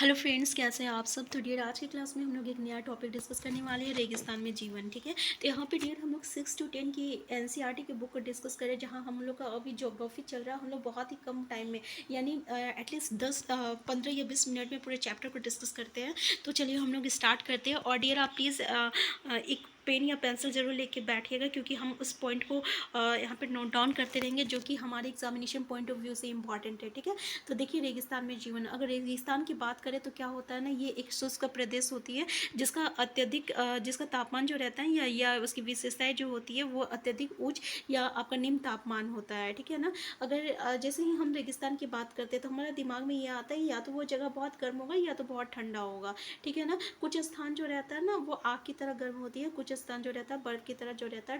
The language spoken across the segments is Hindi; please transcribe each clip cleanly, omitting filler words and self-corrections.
हेलो फ्रेंड्स, कैसे हैं आप सब। तो डियर आज की क्लास में हम लोग एक नया टॉपिक डिस्कस करने वाले हैं, रेगिस्तान में जीवन। ठीक है, तो यहाँ पे डियर हम लोग 6 to 10 की एनसीईआरटी की बुक को डिस्कस करें, जहाँ हम लोग का अभी ज्योग्राफी चल रहा है। हम लोग बहुत ही कम टाइम में, यानी एटलीस्ट 15 या 20 मिनट में पूरे चैप्टर को डिस्कस करते हैं। तो चलिए हम लोग स्टार्ट करते हैं। और डियर आप प्लीज़ एक पेन या पेंसिल ज़रूर लेके बैठिएगा, क्योंकि हम उस पॉइंट को यहाँ पे नोट डाउन करते रहेंगे, जो कि हमारे एग्जामिनेशन पॉइंट ऑफ व्यू से इंपॉर्टेंट है। ठीक है, तो देखिए रेगिस्तान में जीवन, अगर रेगिस्तान की बात करें तो क्या होता है ना, ये एक शुष्क प्रदेश होती है जिसका अत्यधिक जिसका तापमान जो रहता है या उसकी विशेषताएं जो होती है वो अत्यधिक उच्च या आपका निम्न तापमान होता है। ठीक है ना, अगर जैसे ही हम रेगिस्तान की बात करते हैं तो हमारे दिमाग में ये आता है या तो वो जगह बहुत गर्म होगा या तो बहुत ठंडा होगा। ठीक है ना, कुछ स्थान जो रहता है ना वो आग की तरह गर्म होती है, कुछ स्थान जो रहता है बर्फ की तरह जो रहता है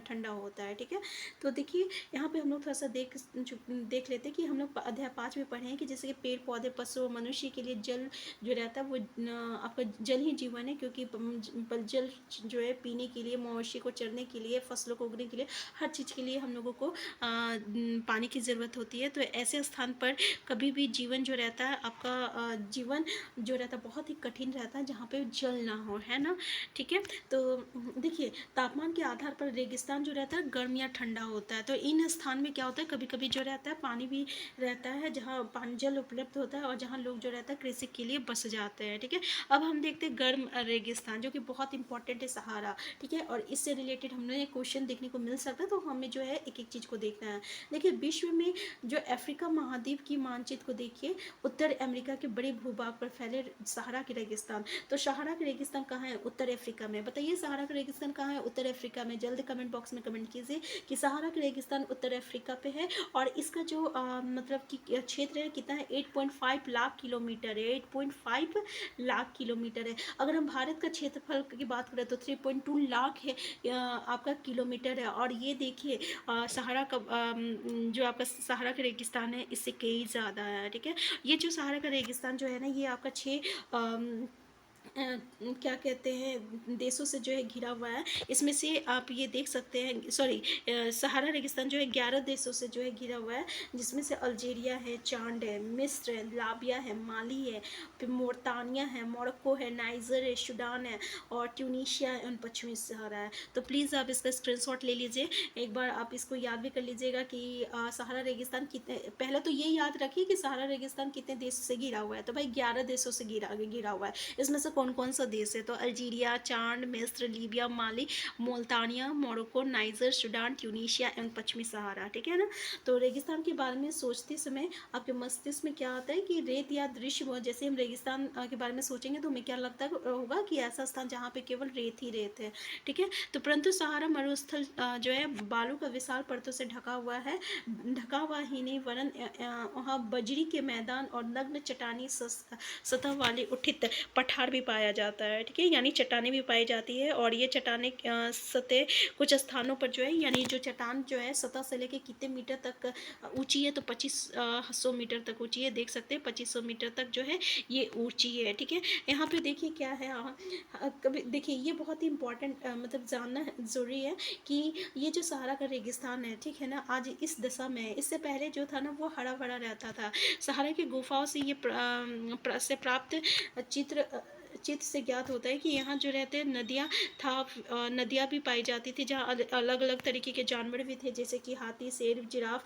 ठंडा होता है। ठीक है, तो देखिए यहाँ पे हम लोग थोड़ा सा देख लेते हैं कि हम लोग अध्याय 5 में पढ़े हैं कि जैसे कि पेड़ पौधे पशु और मनुष्य के लिए जल जो रहता है वो आपका जल ही जीवन है, क्योंकि जल जो है पीने के लिए, मवेशी को चरने के लिए, फसलों को उगने के लिए, हर चीज़ के लिए हम लोगों को पानी की ज़रूरत होती है। तो ऐसे स्थान पर कभी भी जीवन जो रहता है आपका जीवन जो रहता है बहुत ही कठिन रहता है, जहाँ पे जल ना हो, है ना। ठीक है, तो देखिए तापमान के आधार पर रेगिस्तान जो रहता है गर्म या ठंडा होता है। तो इन स्थान में क्या होता है, कभी कभी जो रहता है पानी भी रहता है, जहाँ पानी जल उपलब्ध होता है और जहाँ लोग जो रहता है कृषि के लिए बस जाते हैं। ठीक है, अब हम देखते हैं गर्म रेगिस्तान, जो कि बहुत इंपॉर्टेंट है, सहारा। ठीक है, और इससे रिलेटेड हमें क्वेश्चन देखने को मिल सकता है, तो हमें जो है एक एक चीज़ को देखना है। देखिए विश्व में जो अफ्रीका महाद्वीप की मानचित्र को देखिए, उत्तर अमेरिका के बड़े भूभाग पर फैले सहारा के रेगिस्तान। तो सहारा के रेगिस्तान कहाँ है, उत्तर अफ्रीका में। बताइए सहारा का रेगिस्तान कहाँ है, उत्तर अफ्रीका में। जल्दी कमेंट बॉक्स में कमेंट कीजिए कि सहारा का रेगिस्तान उत्तर अफ्रीका पे है। और इसका जो मतलब कि क्षेत्र है कितना है, 8.5 लाख किलोमीटर है, 8.5 लाख किलोमीटर है। अगर हम भारत का क्षेत्रफल की बात करें तो 3.2 लाख है आपका किलोमीटर है। और ये देखिए सहारा का जो आपका सहारा का रेगिस्तान है इससे कई ज़्यादा है। ठीक है, ये जो सहारा का रेगिस्तान जो है ना, ये आपका 6 क्या कहते हैं देशों से जो है घिरा हुआ है। इसमें से आप ये देख सकते हैं, सॉरी, सहारा रेगिस्तान जो है 11 देशों से जो है घिरा हुआ है, जिसमें से अल्जीरिया है, चांड है, मिस्र है, लाबिया है, माली है, फिर मोरतानिया है, मोरक्को है, नाइजर है, सूडान है, और ट्यूनीशिया है, और पश्चिमी सहारा है। तो प्लीज़ आप इसका स्क्रीनशॉट ले लीजिए, एक बार आप इसको याद भी कर लीजिएगा कि सहारा रेगिस्तान कितने, पहले तो ये याद रखिए कि सहारा रेगिस्तान कितने देश से घिरा हुआ है। तो भाई 11 देशों से घिरा हुआ है। इसमें से कौन कौन सा देश है, तो अल्जीरिया, चांड, मिस्र, लीबिया, माली, मोल्तानिया, मोरक्को, नाइजर, सूडान, ट्यूनीशिया एवं पश्चिमी सहारा। ठीक है ना, तो रेगिस्तान के बारे में सोचते समय आपके मस्तिष्क में क्या आता है कि रेत या दृश्य, जैसे हम रेगिस्तान के बारे में सोचेंगे तो हमें क्या लगता होगा कि ऐसा स्थान जहाँ पे केवल रेत ही रेत है। ठीक है, तो परंतु सहारा मरुस्थल जो है बालू का विशाल परतों से ढका हुआ है, ढका हुआ ही नहीं वरन वहाँ बजरी के मैदान और नग्न चट्टानी सतह वाले उठित पठार भी पाया जाता है। ठीक है, यानी चट्टानें भी पाई जाती है। और ये चट्टानें सतह कुछ स्थानों पर जो है, यानी जो चट्टान जो है सतह से लेके कितने मीटर तक ऊंची है, तो 2500 मीटर तक ऊंची है। देख सकते हैं 2500 मीटर तक जो है ये ऊंची है। ठीक है, यहाँ पे देखिए क्या है, कभी देखिए ये बहुत ही इंपॉर्टेंट मतलब जानना ज़रूरी है कि ये जो सहारा का रेगिस्तान है, ठीक है ना, आज इस दशा में है। इससे पहले जो था ना वो हरा भरा रहता था। सहारा की गुफाओं से ये से प्राप्त चित्र से ज्ञात होता है कि यहाँ जो रहते हैं नदियाँ भी पाई जाती थी, जहाँ अलग अलग तरीके के जानवर भी थे, जैसे कि हाथी, शेर, जिराफ,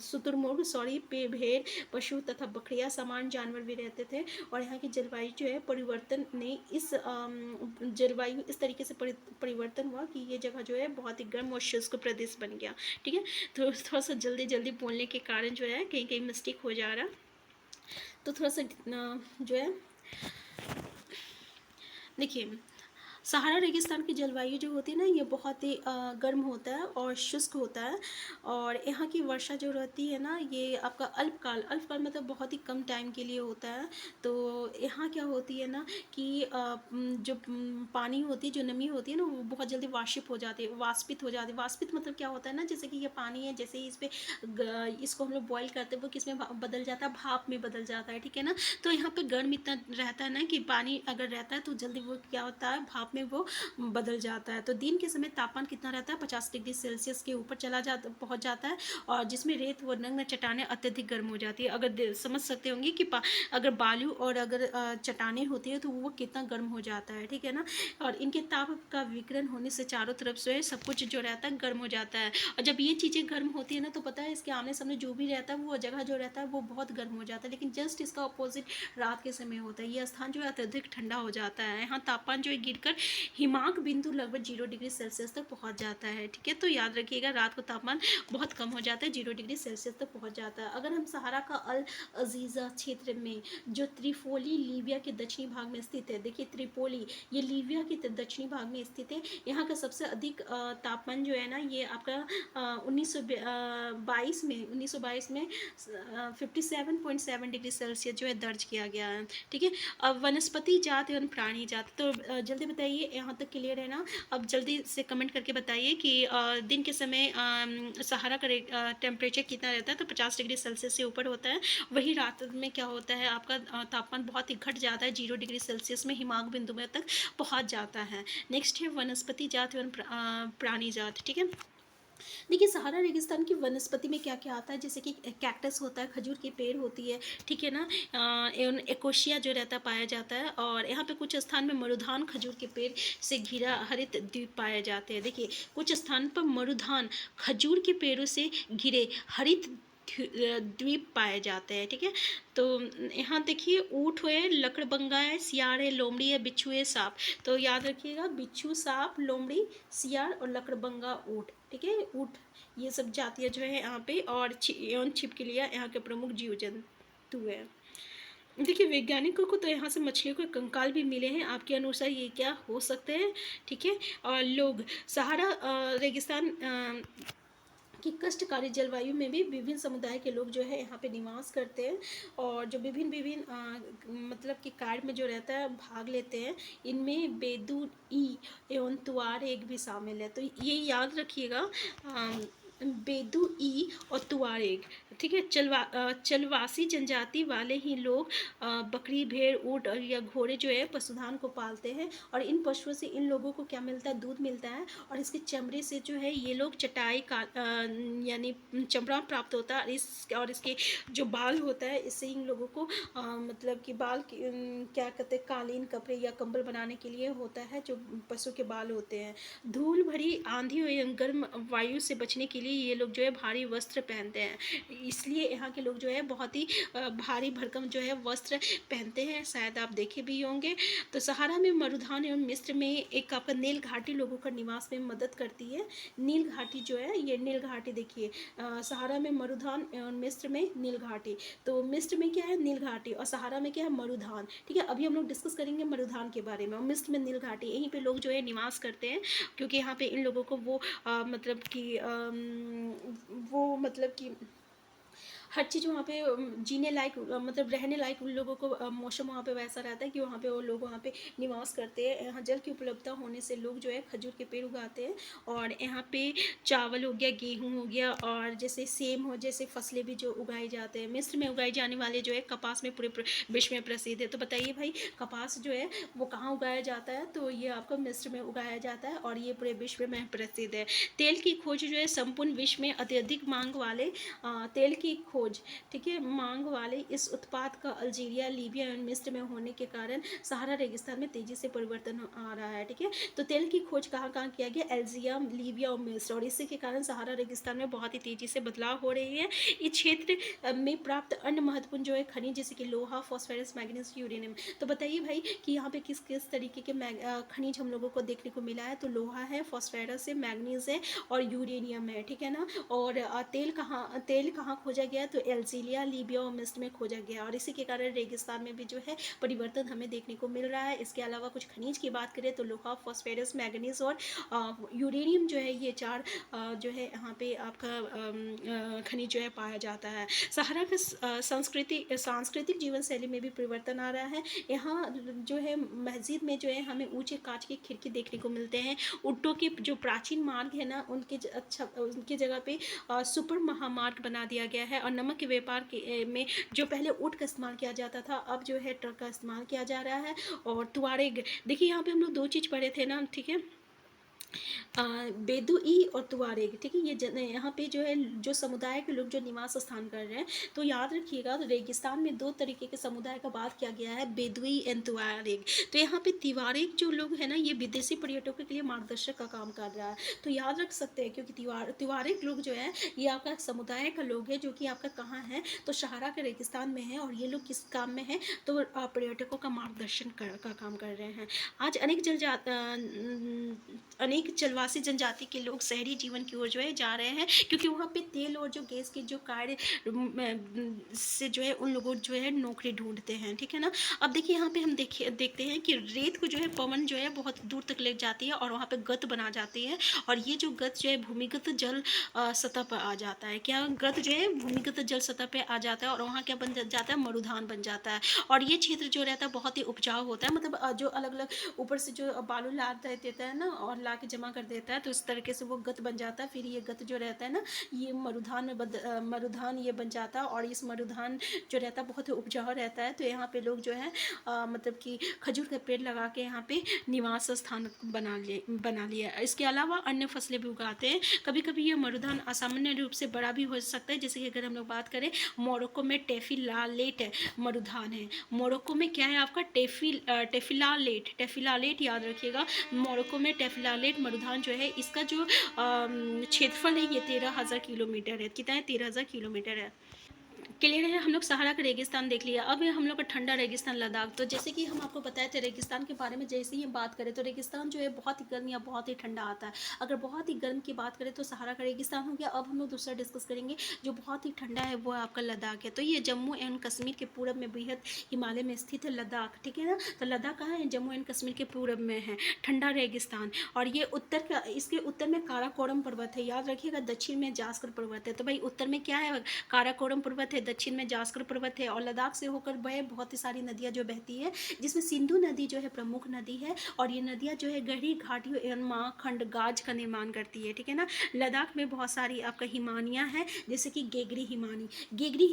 शुतुरमुर्ग, सॉरी, भेड़, पशु तथा बकरियाँ समान जानवर भी रहते थे। और यहाँ की जलवायु जो है परिवर्तन ने इस जलवायु इस तरीके से परिवर्तन हुआ कि ये जगह जो है बहुत ही गर्म और शुष्क प्रदेश बन गया। ठीक है, तो थोड़ा सा जल्दी जल्दी बोलने के कारण जो है कहीं कहीं मिस्टेक हो जा रहा, तो थोड़ा सा जो है देखिए सहारा रेगिस्तान की जलवायु जो होती है ना, ये बहुत ही गर्म होता है और शुष्क होता है। और यहाँ की वर्षा जो रहती है ना, ये आपका अल्पकाल मतलब बहुत ही कम टाइम के लिए होता है। तो यहाँ क्या होती है ना कि जो पानी होती है, जो नमी होती है ना, वो बहुत जल्दी वाष्पित हो जाती है। वाष्पित मतलब क्या होता है ना, जैसे कि ये पानी है, जैसे ही इस पर इसको हम लोग बॉयल करते हैं वो किस में बदल जाता है, भाप में बदल जाता है। ठीक है ना, तो यहाँ पे गर्म इतना रहता है ना कि पानी अगर रहता है तो जल्दी वो क्या होता है, भाप आप में वो बदल जाता है। तो दिन के समय तापमान कितना रहता है, 50 डिग्री सेल्सियस के ऊपर पहुंच जाता है, और जिसमें रेत व नग्न चट्टानें अत्यधिक गर्म हो जाती है। अगर समझ सकते होंगे कि अगर बालू और अगर चट्टानें होती है तो वो कितना गर्म हो जाता है, ठीक है ना। और इनके ताप का विकिरण होने से चारों तरफ से सब कुछ जो रहता है गर्म हो जाता है, और जब ये चीज़ें गर्म होती है ना तो पता है इसके आमने सामने जो भी रहता है वो जगह जो रहता है वो बहुत गर्म हो जाता है। लेकिन जस्ट इसका अपोजिट रात के समय होता है, ये स्थान जो है अत्यधिक ठंडा हो जाता है। यहाँ तापमान जो है गिरकर हिमांक बिंदु लगभग 0 डिग्री सेल्सियस तक पहुंच जाता है, ठीक है। तो याद रखिएगा रात को तापमान बहुत कम हो जाता है, 0 डिग्री सेल्सियस तक पहुंच जाता है। अगर हम सहारा का अल अजीज़ा क्षेत्र में जो त्रिपोली लीबिया के दक्षिणी भाग में स्थित है, देखिए त्रिपोली ये लीबिया के दक्षिणी भाग में स्थित है। यहाँ का सबसे अधिक तापमान जो है ना ये आपका 1922 में 57.7 डिग्री सेल्सियस जो है दर्ज किया गया है, ठीक है। अब वनस्पति जात एवं प्राणी जात, तो जल्दी बताइए, यहाँ तक क्लियर है ना। अब जल्दी से कमेंट करके बताइए कि दिन के समय सहारा का टेम्परेचर कितना रहता है, तो 50 डिग्री सेल्सियस से ऊपर होता है। वही रात में क्या होता है, आपका तापमान बहुत ही घट जाता है, 0 डिग्री सेल्सियस में हिमांक बिंदु में तक पहुंच जाता है। नेक्स्ट है वनस्पति जात एवं प्राणी जात, ठीक है। देखिए सहारा रेगिस्तान की वनस्पति में क्या क्या आता है, जैसे कि कैक्टस होता है, खजूर की पेड़ होती है, ठीक है ना। एवं एकोशिया जो रहता है पाया जाता है, और यहाँ पे कुछ स्थान में मरुधान खजूर के पेड़ से घिरा हरित द्वीप पाए जाते हैं। देखिए कुछ स्थान पर मरुधान खजूर के पेड़ों से घिरे हरित द्वीप पाए जाते हैं, ठीक है। तो यहाँ देखिए ऊँट है, लकड़बंगा है, सियार है, लोमड़ी है, बिच्छू है, सांप। तो याद रखिएगा बिच्छू, सांप, लोमड़ी, सियार और लकड़बंगा ऊँट, ठीक है। ऊँट ये सब जातियाँ जो है यहाँ पे, और एवं छिपकलियाँ यहाँ के प्रमुख जीव जंतु है। देखिए वैज्ञानिकों को तो यहाँ से मछलियों के कंकाल भी मिले हैं, आपके अनुसार ये क्या हो सकते हैं, ठीक है। और लोग सहारा रेगिस्तान कि कष्टकारी जलवायु में भी विभिन्न समुदाय के लोग जो है यहाँ पे निवास करते हैं, और जो विभिन्न विभिन्न मतलब कि कार्य में जो रहता है भाग लेते हैं। इनमें बेदुई एवं तुआरेग भी शामिल है, तो ये याद रखिएगा, बेदुई और तुआरेग, ठीक है। चलवासी जनजाति वाले ही लोग बकरी, भेड़, ऊँट और या घोड़े जो है पशुधन को पालते हैं, और इन पशुओं से इन लोगों को क्या मिलता है, दूध मिलता है, और इसके चमड़े से जो है ये लोग चटाई का यानी चमड़ा प्राप्त होता है, और इसके जो बाल होता है इससे इन लोगों को मतलब कि बाल क्या कहते हैं, कालीन, कपड़े या कंबल बनाने के लिए होता है, जो पशु के बाल होते हैं। धूल भरी आंधी और गर्म वायु से बचने के लिए ये लोग जो है भारी वस्त्र पहनते हैं, इसलिए यहाँ के लोग जो है बहुत ही भारी भरकम जो है वस्त्र पहनते हैं, शायद आप देखे भी होंगे। तो सहारा में मरुधान एवं मिस्र में एक आपका नील घाटी लोगों का निवास में मदद करती है। नील घाटी जो है ये नील घाटी देखिए, सहारा में मरुधान एवं मिस्र में नील घाटी। तो मिस्र में क्या है, नील घाटी, और सहारा में क्या है, मरुधान, ठीक है। अभी हम लोग डिस्कस करेंगे मरुधान के बारे में, और मिस्र में नील घाटी, यहीं पे लोग जो है निवास करते हैं, क्योंकि यहाँ पे इन लोगों को वो मतलब कि हर चीज़ वहाँ पे जीने लायक मतलब रहने लायक उन लोगों को मौसम वहाँ पे वैसा रहता है कि वहाँ पे वो लोग वहाँ पे निवास करते हैं। यहाँ जल की उपलब्धता होने से लोग जो है खजूर के पेड़ उगाते हैं, और यहाँ पे चावल हो गया, गेहूँ हो गया, और जैसे सेम हो, जैसे फसलें भी जो उगाए जाते हैं। मिस्र में उगाए जाने वाले जो है कपास में पूरे विश्व में प्रसिद्ध है। तो बताइए भाई कपास जो है वो कहाँ उगाया जाता है, तो ये आपका मिस्र में उगाया जाता है, और ये पूरे विश्व में प्रसिद्ध है। तेल की खोज जो है संपूर्ण विश्व में अत्यधिक मांग वाले तेल की खोज, ठीक है, मांग वाले इस उत्पाद का अल्जीरिया, लीबिया और मिस्र में होने के कारण सहारा रेगिस्तान में तेजी से परिवर्तन आ रहा है, ठीक है। तो तेल की खोज कहाँ कहाँ किया गया, अल्जीरिया, लीबिया और मिस्र, और इसी के कारण सहारा रेगिस्तान में बहुत ही तेजी से बदलाव हो रहे हैं। इस क्षेत्र में प्राप्त अन्य महत्वपूर्ण जो है खनिज, जैसे कि लोहा, फॉस्फोरस, मैग्नीज, यूरेनियम। तो बताइए भाई कि यहाँ पे किस किस तरीके के खनिज हम लोगों को देखने को मिला है, तो लोहा है, फॉस्फोरस है, मैग्नीज है और यूरेनियम है, ठीक है ना। और तेल कहाँ खोजा गया, तो अल्जीरिया, लीबिया और मिस्र में खोजा गया, और इसी के कारण रेगिस्तान में भी जो है परिवर्तन हमें देखने को मिल रहा है। इसके अलावा कुछ खनिज की बात करें तो लोहा, फॉस्फोरस, मैग्नीज और यूरेनियम जो है, ये चार जो है यहाँ पे आपका खनिज जो है पाया जाता है। सहारा का सांस्कृतिक जीवन शैली में भी परिवर्तन आ रहा है। यहाँ जो है मस्जिद में जो है हमें ऊंचे कांच की खिड़की देखने को मिलते हैं। ऊँटों के जो प्राचीन मार्ग है ना, उनके जगह पे सुपर महामार्ग बना दिया गया है, और नमक के व्यापार के में जो पहले ऊँट का इस्तेमाल किया जाता था, अब जो है ट्रक का इस्तेमाल किया जा रहा है। और तुआरेग, देखिए यहाँ पे हम लोग 2 चीज़ पढ़े थे ना, ठीक है? बेदुई और तुआरेग, ठीक है? यहाँ पे जो है जो समुदाय के लोग जो निवास स्थान कर रहे हैं, तो याद रखिएगा, तो रेगिस्तान में 2 तरीके के समुदाय का बात किया गया है, बेदुई एंड तुआरेग। तो यहाँ पे तिवारेग जो लोग हैं ना, ये विदेशी पर्यटकों के लिए मार्गदर्शक का काम कर रहा है, तो याद रख सकते हैं, क्योंकि तिवारेग लोग जो है ये आपका समुदाय का लोग है, जो कि आपका कहाँ है, तो सहारा के रेगिस्तान में है। और ये लोग किस काम में है, तो पर्यटकों का मार्गदर्शन का काम कर रहे हैं। आज अनेक जलवासी जनजाति के लोग शहरी जीवन की ओर जो है जा रहे हैं, क्योंकि वहाँ पे तेल और जो गैस के जो कार्य से जो है उन लोगों जो है नौकरी ढूंढते हैं, ठीक है ना? अब देखिए यहाँ पे हम देखते हैं कि रेत को जो है पवन जो है बहुत दूर तक ले जाती है और वहाँ पे गत बना जाती है, और ये जो गत जो है भूमिगत जल सतह पर आ जाता है। क्या गत जो है भूमिगत जल सतह पे आ जाता है, और वहाँ क्या बन जाता है, मरुधान बन जाता है। और ये क्षेत्र जो रहता है बहुत ही उपजाऊ होता है, मतलब जो अलग अलग ऊपर से जो बालू ला देता है ना, और ला के जमा कर देता है, तो इस तरीके से वो गत बन जाता है। फिर ये गत जो रहता है ना, ये मरुधान में मरुधान ये बन जाता है, और इस मरुधान जो रहता है बहुत ही उपजाऊ रहता है। तो यहाँ पे लोग जो है मतलब कि खजूर का पेड़ लगा के यहाँ पे निवास स्थान बना लिया। इसके अलावा अन्य फसलें भी उगाते हैं। कभी कभी ये मरुधान असामान्य रूप से बड़ा भी हो सकता है, जैसे कि अगर हम लोग बात करें, मोरक्को में टेफिलालेट मरुधान है। मोरक्को में क्या है आपका, टेफिलालेट याद रखिएगा। मोरक्को में टेफिलालेट मरुधान जो है, इसका जो क्षेत्रफल है ये 13,000 किलोमीटर है। कितना है, 13,000 किलोमीटर है। क्लियर है? हम लोग सहारा का रेगिस्तान देख लिया। अब हम लोग का ठंडा रेगिस्तान लद्दाख। तो जैसे कि हम आपको बताए थे रेगिस्तान के बारे में, जैसे ही हम बात करें तो रेगिस्तान जो है बहुत ही गर्म या बहुत ही ठंडा आता है। अगर बहुत ही गर्म की बात करें तो सहारा का रेगिस्तान हो गया। अब हम लोग दूसरा डिस्कस करेंगे जो बहुत ही ठंडा है, वो आपका लद्दाख है। तो ये जम्मू एंड कश्मीर के पूरब में बेहद हिमालय में स्थित है लद्दाख, ठीक है ना? तो लद्दाख कहाँ है, जम्मू एंड कश्मीर के पूरब में है ठंडा रेगिस्तान। और ये इसके उत्तर में काराकोरम पर्वत है, याद रखिएगा। दक्षिण में जास्कर पर्वत है। तो भाई उत्तर में क्या है, काराकोरम पर्वत है, दक्षिण में जास्कर पर्वत है, और लद्दाख से होकर वह बहुत ही सारी नदियां जो बहती है, जिसमें सिंधु नदी जो है प्रमुख नदी है। और ये नदियां जो है गहरी घाटियों एवं महाखंड गाज का निर्माण करती है, ठीक है ना? लद्दाख में बहुत सारी आपका हिमानियां हैं, जैसे कि गेगरी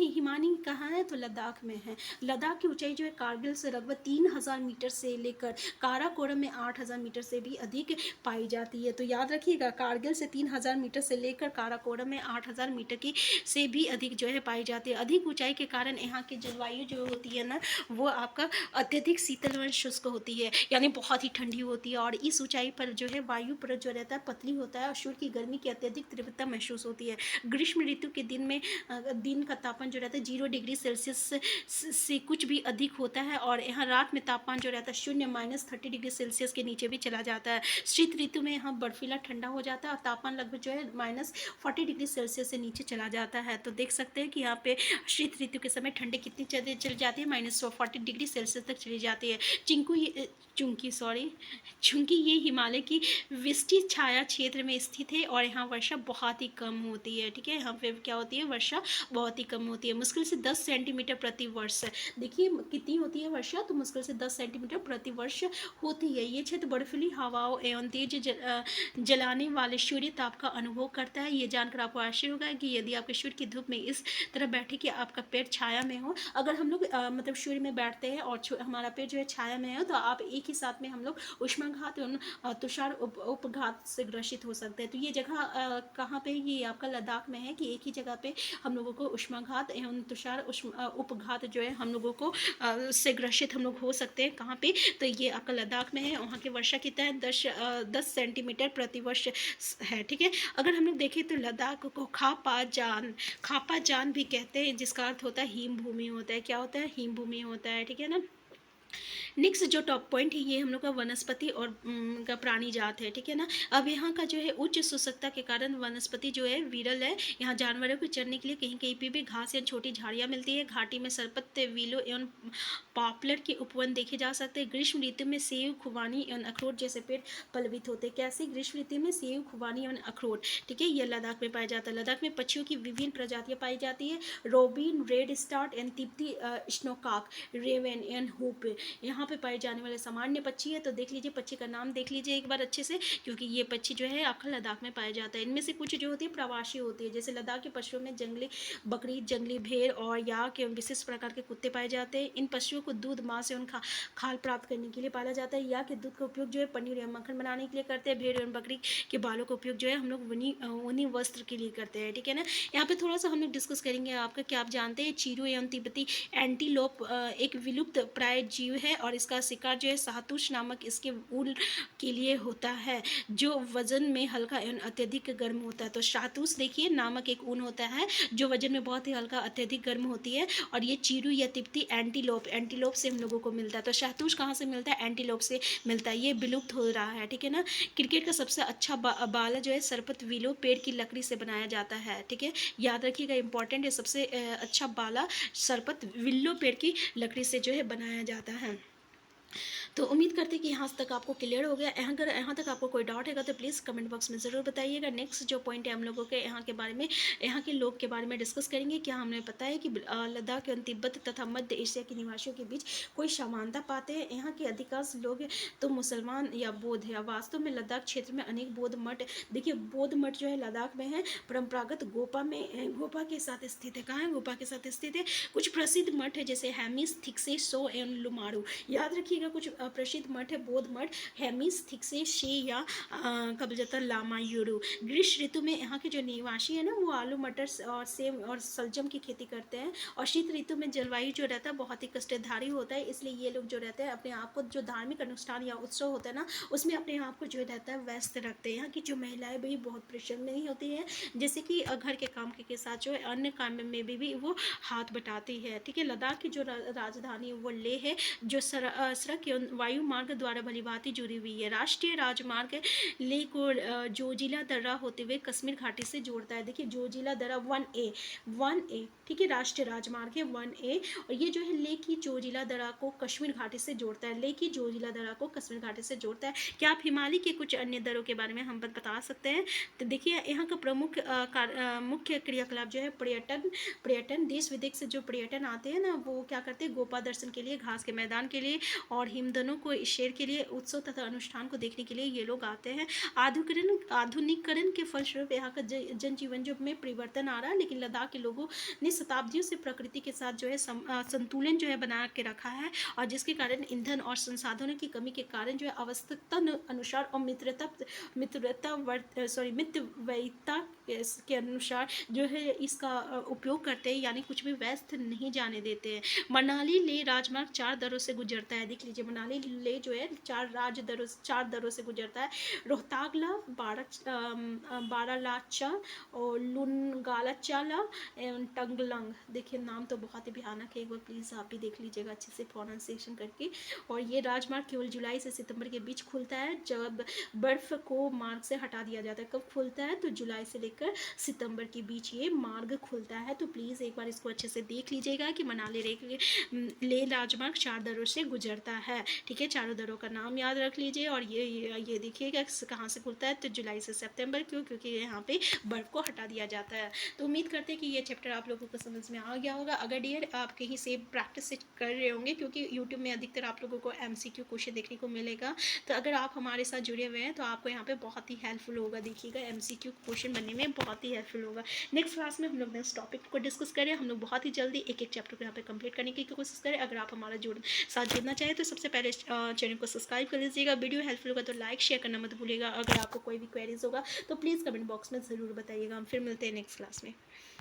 हिमानी कहाँ है, तो लद्दाख में है। लद्दाख की ऊंचाई जो है कारगिल से लगभग 3,000 मीटर से लेकर काराकोरम में 8,000 मीटर से भी अधिक पाई जाती है। तो याद रखिएगा, कारगिल से 3,000 मीटर से लेकर काराकोरम में 8,000 मीटर की से भी अधिक जो है पाई जाती है। अधिक ऊंचाई के कारण यहाँ की जलवायु जो होती है ना, वो आपका अत्यधिक शीतल व शुष्क होती है, यानी बहुत ही ठंडी होती है। और इस ऊंचाई पर जो है वायु परत जो रहता है पतली होता है, और सूर्य की गर्मी की अत्यधिक तीव्रता महसूस होती है। ग्रीष्म ऋतु के दिन का तापमान जो रहता है 0 डिग्री सेल्सियस से कुछ भी अधिक होता है, और यहाँ रात में तापमान जो रहता है 0 -30 डिग्री सेल्सियस के नीचे भी चला जाता है। शीत ऋतु में यहाँ बर्फीला ठंडा हो जाता है, और तापमान लगभग जो है -40 डिग्री सेल्सियस से नीचे चला जाता है। तो देख सकते हैं कि यहाँ पे शीत ऋतु के समय ठंडी कितनी चली जाती है, -40 डिग्री सेल्सियस तक चली जाती है। चूंकि ये हिमालय की विष्टि छाया क्षेत्र में स्थित है, और यहाँ वर्षा बहुत ही कम होती है, ठीक है? यहाँ पे क्या होती है, वर्षा बहुत ही कम होती है, मुश्किल से 10 सेंटीमीटर प्रति वर्ष। देखिए कितनी होती है वर्षा, तो मुश्किल से 10 सेंटीमीटर प्रति वर्ष होती है। ये क्षेत्र बर्फीली हवाओं एवं तेज जलाने वाले सूर्य ताप का अनुभव करता है। ये जानकर आपको आश्चर्य होगा कि यदि आपके सूर्य की धूप में इस तरह बैठे कि आपका पेड़ छाया में हो, अगर हम लोग मतलब सूर्य में बैठते हैं और हमारा पेड़ जो है छाया में हो, तो आप एक ही साथ में हम लोग उष्माघात एवं तुषार उपघात से ग्रसित हो सकते हैं। तो ये जगह कहाँ पे, ये आपका लद्दाख में है कि एक ही जगह पे हम लोगों को उष्माघात एवं तुषार उपघात जो है हम लोगों को से ग्रसित हम लोग हो सकते हैं। कहाँ पे, तो ये आपका लद्दाख में है। वहाँ की वर्षा कितना है, 10 सेंटीमीटर प्रति वर्ष है, ठीक है? अगर हम लोग देखें तो लद्दाख को खापा जान भी कहते हैं, जिसका अर्थ होता है हिम भूमि होता है। क्या होता है, हिम भूमि होता है, ठीक है ना? नेक्स्ट जो टॉप पॉइंट है, ये हम लोग का वनस्पति और का प्राणी जात है, ठीक है ना? अब यहाँ का जो है उच्च शुष्कता के कारण वनस्पति जो है विरल है। यहाँ जानवरों को चरने के लिए कहीं कहीं पे भी घास या छोटी झाड़ियाँ मिलती है। घाटी में सरपत, विलो एवं पॉपुलर के उपवन देखे जा सकते हैं। ग्रीष्म ऋतु में सेब, खुबानी एवं अखरोट जैसे पेड़ पलवित होते हैं। कैसे, ग्रीष्म ऋतु में सेब, खुबानी एवं अखरोट, ठीक है? ये लद्दाख में पाया जाता है। लद्दाख में पक्षियों की विभिन्न प्रजातियाँ पाई जाती है। रोबिन, रेड स्टार्ट एंड तिब्बती स्नोकॉक, रेवन एंड हुप। यहाँ पे पाए जाने वाले सामान्य पक्षी है। तो देख लीजिए पक्षी का नाम देख लीजिए एक बार अच्छे से, क्योंकि ये पक्षी जो है आपका लद्दाख में पाया जाता है। इनमें से कुछ जो होती है प्रवासी होती है, जैसे लद्दाख के पशुओं में जंगली बकरी, जंगली भेड़ और यहाँ के विशेष प्रकार के कुत्ते पाए जाते हैं। इन पशुओं को दूध, मांस एवं खाल प्राप्त करने के लिए पाला जाता है। यहाँ के दूध का उपयोग जो है पनीर एवं मक्खन बनाने के लिए करते हैं। भेड़ एवं बकरी के बालों का उपयोग जो है हम लोग ऊनी वस्त्र के लिए करते हैं, ठीक है ना। यहाँ पे थोड़ा सा हम लोग डिस्कस करेंगे आपका, क्या आप जानते हैं चीरू एवं तिब्बती एंटीलोप एक विलुप्त प्राय जीव है और इसका शिकार जो है शाहतूश नामक इसके ऊन के लिए होता है, जो वजन में हल्का एवं अत्यधिक गर्म होता है। तो शाहतूश देखिए नामक एक ऊन होता है जो वजन में बहुत ही हल्का, अत्यधिक गर्म होती है, और ये चीरू या तिब्बती एंटीलोप से हम लोगों को मिलता है। तो शाहतूश कहाँ से मिलता है? एंटीलोप से मिलता है। ये विलुप्त हो रहा है, ठीक है ना। क्रिकेट का सबसे अच्छा बाला जो है सरपत विलो पेड़ की लकड़ी से बनाया जाता है, ठीक है, याद रखिएगा, इंपॉर्टेंट है। सबसे अच्छा बाला सरपत विल्लो पेड़ की लकड़ी से जो है बनाया जाता है। तो उम्मीद करते हैं कि यहाँ तक आपको क्लियर हो गया। अगर यहाँ तक आपको कोई डाउट है तो प्लीज़ कमेंट बॉक्स में ज़रूर बताइएगा। नेक्स्ट जो पॉइंट है हम लोगों के यहाँ के बारे में, यहाँ के लोग के बारे में डिस्कस करेंगे। क्या हमें पता है कि लद्दाख एवं तिब्बत तथा मध्य एशिया के निवासियों के बीच कोई समानता पाते हैं? यहाँ के अधिकांश लोग तो मुसलमान या बौद्ध है। वास्तव में लद्दाख क्षेत्र में अनेक बौद्ध मठ, देखिए बौद्ध मठ जो है लद्दाख में है, परंपरागत गोपा के साथ स्थित है। कहाँ है? गोपा के साथ स्थित है। कुछ प्रसिद्ध मठ है जैसे हेमिस, थिक्से, सो एवं लुमारू। याद रखिएगा कुछ प्रसिद्ध मठ है, बौद्ध मठ, हेमिस, थिक्से, शे या कबजता लामा यूरू। ग्रीष्म ऋतु में यहाँ के जो निवासी है ना वो आलू, मटर और सेब और सलजम की खेती करते हैं। और शीत ऋतु में जलवायु जो रहता है बहुत ही कष्टधारी होता है, इसलिए ये लोग जो रहते हैं अपने आप को, जो धार्मिक अनुष्ठान या उत्सव होता है ना उसमें अपने आप को जो रहता है व्यस्त रखते हैं। यहाँ की जो महिलाएं भी बहुत परिश्रम नहीं होती है, जैसे कि घर के काम के साथ जो है अन्य काम में भी वो हाथ बटाती है, ठीक है। लद्दाख की जो राजधानी वो लेह है, जो सड़क एवं वायु मार्ग द्वारा भलीभांति जुड़ी हुई है। राष्ट्रीय राजमार्ग लेह को जोजिला दर्रा होते हुए कश्मीर घाटी से जोड़ता है। देखिए जोजिला दर्रा 1A, ठीक है, राष्ट्रीय राजमार्ग है 1A, और ये जो है लेह की जोजिला दर्रा को कश्मीर घाटी से जोड़ता है। लेह की जोजिला दर्रा को कश्मीर घाटी से जोड़ता है। क्या आप हिमालय के कुछ अन्य दर्रों के बारे में हम बता सकते हैं? तो देखिए यहाँ का प्रमुख मुख्य क्रियाकलाप जो है पर्यटन। देश विदेश से जो पर्यटन आते हैं ना वो क्या करते हैं? गोपा दर्शन के लिए, घास के मैदान के लिए और हिमदनों को, शेर के लिए, उत्सव तथा अनुष्ठान को देखने के लिए ये लोग आते हैं। आधुनिकीकरण के फलस्वरूप यहाँ का जनजीवन जो में परिवर्तन आ रहा है, लेकिन लद्दाख के लोगों ने शताब्दियों से प्रकृति के साथ जो है संतुलन जो है बना के रखा है, और जिसके कारण ईंधन और संसाधनों की कमी के कारण जो है आवश्यकता अनुसार और मितव्ययिता के अनुसार जो है इसका उपयोग करते हैं, यानी कुछ भी व्यस्त नहीं जाने देते हैं। मनाली लेह राजमार्ग 4 दर्रों से गुजरता है। देख लीजिए मनाली लेह जो है 4 दर्रों से गुजरता है। रोहतागला, बारालाचा और लुनगालाचाला एवं टंगलंग। देखिए नाम तो बहुत ही भयानक है, एक बार प्लीज़ आप भी देख लीजिएगा अच्छे से प्रोनाउंसिएशन करके। और ये राजमार्ग केवल जुलाई से सितंबर के बीच खुलता है, जब बर्फ को मार्ग से हटा दिया जाता है। कब खुलता है? तो जुलाई से लेकर सितंबर के बीच ये मार्ग खुलता है। तो प्लीज़ एक बार इसको अच्छे से देख लीजिएगा कि मनाली लेह राजमार्ग 4 दर्रों से गुजरता है, ठीक है। चारों दर्रों का नाम याद रख लीजिए। और ये देखिएगा कहाँ से खुलता है, तो जुलाई से सितंबर। क्यों? क्योंकि यहाँ पे बर्फ़ को हटा दिया जाता है। तो उम्मीद करते हैं कि ये चैप्टर आप लोगों को समझ में आ गया होगा। अगर डियर आप कहीं से प्रैक्टिस कर रहे होंगे, क्योंकि यूट्यूब में अधिकतर आप लोगों को MCQ क्वेश्चन देखने को मिलेगा, तो अगर आप हमारे साथ जुड़े हुए हैं तो आपको यहाँ पे बहुत ही हेल्पफुल होगा। देखिएगा MCQ क्वेश्चन बनने में बहुत ही हेल्पफुल होगा। नेक्स्ट क्लास में हम लोग नेक्स्ट टॉपिक को डिस्कस करें। हम लोग बहुत ही जल्दी एक चैप्टर को यहाँ पे कंप्लीट करने की कोशिश करें। अगर आप हमारा साथ जुड़ना चाहें तो सबसे पहले चैनल को सब्सक्राइब कर लीजिएगा। वीडियो हेल्पफुल होगा तो लाइक शेयर करना मत भूलिएगा। अगर आपको कोई भी क्वेरीज होगा तो प्लीज़ कमेंट बॉक्स में ज़रूर बताइएगा। हम फिर मिलते हैं नेक्स्ट क्लास में।